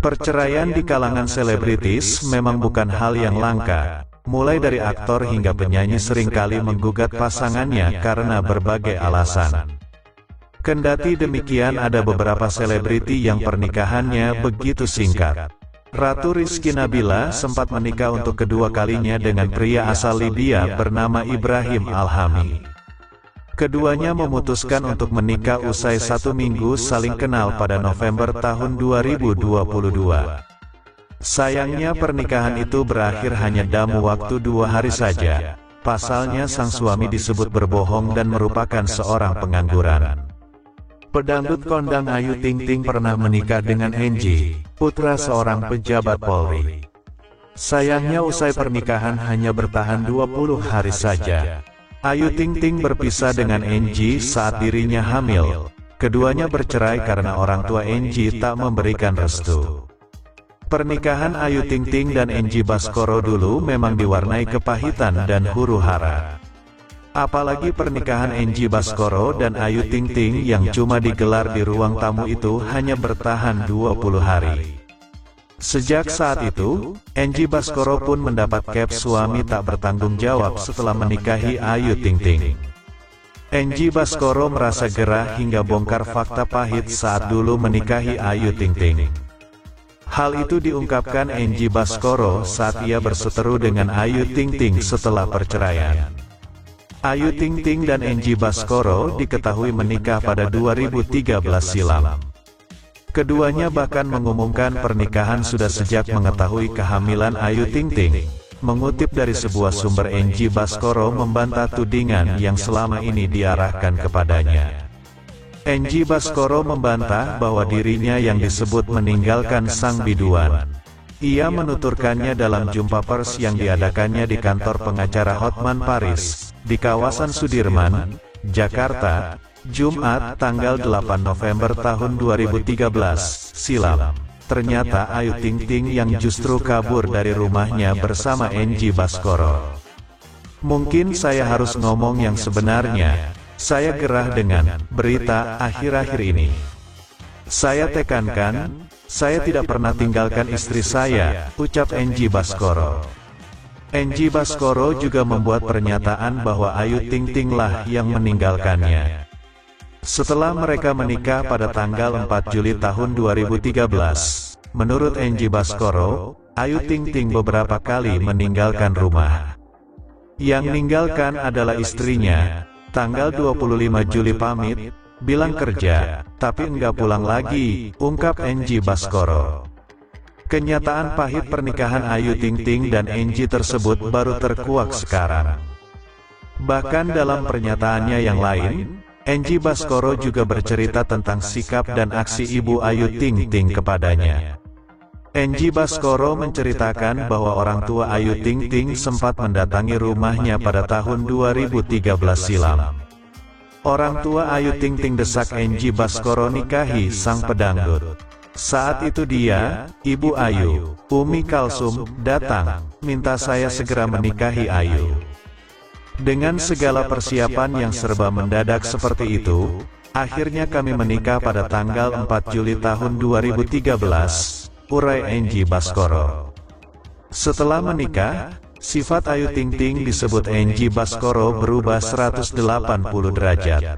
Perceraian di kalangan selebritis memang bukan hal yang langka. Mulai dari aktor hingga penyanyi seringkali menggugat pasangannya karena berbagai alasan. Kendati demikian, ada beberapa selebriti yang pernikahannya begitu singkat. Ratu Rizky Nabila sempat menikah untuk kedua kalinya dengan pria asal Libya bernama Ibrahim Alhami. Keduanya memutuskan untuk menikah usai 1 minggu saling kenal pada November tahun 2022. Sayangnya pernikahan itu berakhir hanya dalam waktu 2 hari saja. Pasalnya sang suami disebut berbohong dan merupakan seorang pengangguran. Pedangdut kondang Ayu Ting Ting pernah menikah dengan Enji, putra seorang pejabat Polri. Sayangnya usai pernikahan hanya bertahan 20 hari saja. Ayu Ting Ting berpisah dengan Enji saat dirinya hamil. Keduanya bercerai karena orang tua Enji tak memberikan restu. Pernikahan Ayu Ting Ting dan Enji Baskoro dulu memang diwarnai kepahitan dan huru-hara. Apalagi pernikahan Enji Baskoro dan Ayu Ting Ting yang cuma digelar di ruang tamu itu hanya bertahan 20 hari. Sejak saat itu, Enji Baskoro pun mendapat caps suami tak bertanggung jawab setelah menikahi Ayu Ting Ting. Enji Baskoro merasa gerah hingga bongkar fakta pahit saat dulu menikahi Ayu Ting Ting. Hal itu diungkapkan Enji Baskoro saat ia berseteru dengan Ayu Ting Ting setelah perceraian. Ayu Ting Ting dan Enji Baskoro diketahui menikah pada 2013 silam. Keduanya bahkan mengumumkan pernikahan sudah sejak mengetahui kehamilan Ayu Ting Ting. Mengutip dari sebuah sumber, Enji Baskoro membantah tudingan yang selama ini diarahkan kepadanya. Enji Baskoro membantah bahwa dirinya yang disebut meninggalkan sang biduan. Ia menuturkannya dalam jumpa pers yang diadakannya di kantor pengacara Hotman Paris, di kawasan Sudirman, Jakarta, Jumat tanggal 8 November tahun 2013 silam. Ternyata Ayu Ting Ting yang justru kabur dari rumahnya bersama Enji Baskoro. Mungkin saya harus ngomong yang sebenarnya. Saya gerah dengan berita akhir-akhir ini. Saya tekankan, saya tidak pernah tinggalkan istri saya, ucap Enji Baskoro. Enji Baskoro juga membuat pernyataan bahwa Ayu Ting Ting lah yang meninggalkannya. Setelah mereka menikah pada tanggal 4 Juli tahun 2013, menurut Enji Baskoro, Ayu Ting Ting beberapa kali meninggalkan rumah. Yang meninggalkan adalah istrinya. Tanggal 25 Juli pamit, bilang kerja, tapi enggak pulang lagi, ungkap Enji Baskoro. Kenyataan pahit pernikahan Ayu Ting Ting dan Enji tersebut baru terkuak sekarang. Bahkan dalam pernyataannya yang lain, Enji Baskoro juga bercerita tentang sikap dan aksi ibu Ayu Ting Ting kepadanya. Enji Baskoro menceritakan bahwa orang tua Ayu Ting Ting sempat mendatangi rumahnya pada tahun 2013 silam. Orang tua Ayu Ting Ting desak Enji Baskoro nikahi sang pedangdut. Saat itu dia, ibu Ayu, Umi Kalsum, datang, minta saya segera menikahi Ayu. Dengan segala persiapan yang serba mendadak seperti itu, akhirnya kami menikah pada tanggal 4 Juli tahun 2013, urai Enji Baskoro. Setelah menikah, sifat Ayu Ting Ting disebut Enji Baskoro berubah 180 derajat.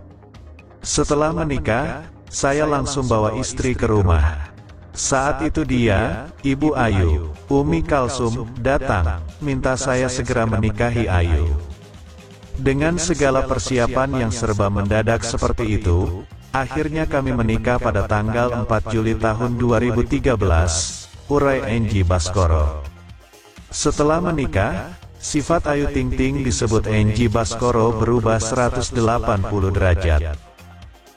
Setelah menikah, saya langsung bawa istri ke rumah. Saat itu dia, ibu Ayu, Umi Kalsum, datang, minta saya segera menikahi Ayu. Dengan segala persiapan yang serba mendadak seperti itu, akhirnya kami menikah pada tanggal 4 Juli tahun 2013, urai Enji Baskoro. Setelah menikah, sifat Ayu Ting Ting disebut Enji Baskoro berubah 180 derajat.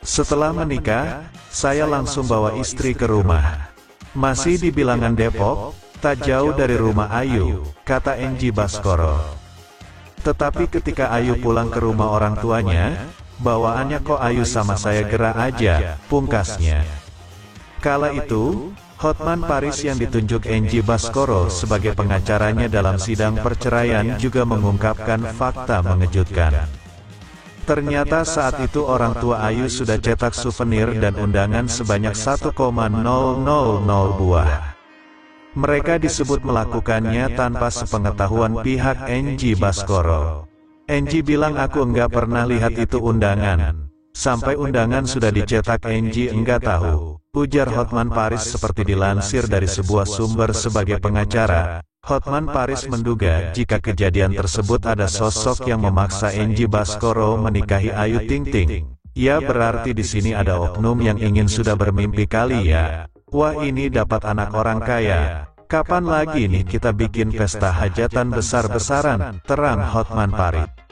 Setelah menikah, saya langsung bawa istri ke rumah. Masih di bilangan Depok, tak jauh dari rumah Ayu, kata Enji Baskoro. Tetapi ketika Ayu pulang ke rumah orang tuanya, bawaannya kok Ayu sama saya gerah aja, pungkasnya. Kala itu, Hotman Paris yang ditunjuk Enji Baskoro sebagai pengacaranya dalam sidang perceraian juga mengungkapkan fakta mengejutkan. Ternyata saat itu orang tua Ayu sudah cetak souvenir dan undangan sebanyak 1,000 buah. Mereka disebut melakukannya tanpa sepengetahuan pihak NG Baskoro. NG bilang aku enggak pernah lihat itu undangan. Sampai undangan sudah dicetak NG enggak tahu. Ujar Hotman Paris seperti dilansir dari sebuah sumber sebagai pengacara. Hotman Paris menduga jika kejadian tersebut ada sosok yang memaksa NG Baskoro menikahi Ayu Ting Ting. Ya berarti di sini ada oknum yang ingin sudah bermimpi kali ya. Wah ini dapat anak orang kaya. Kapan lagi nih kita bikin pesta hajatan besar-besaran, terang Hotman Paris.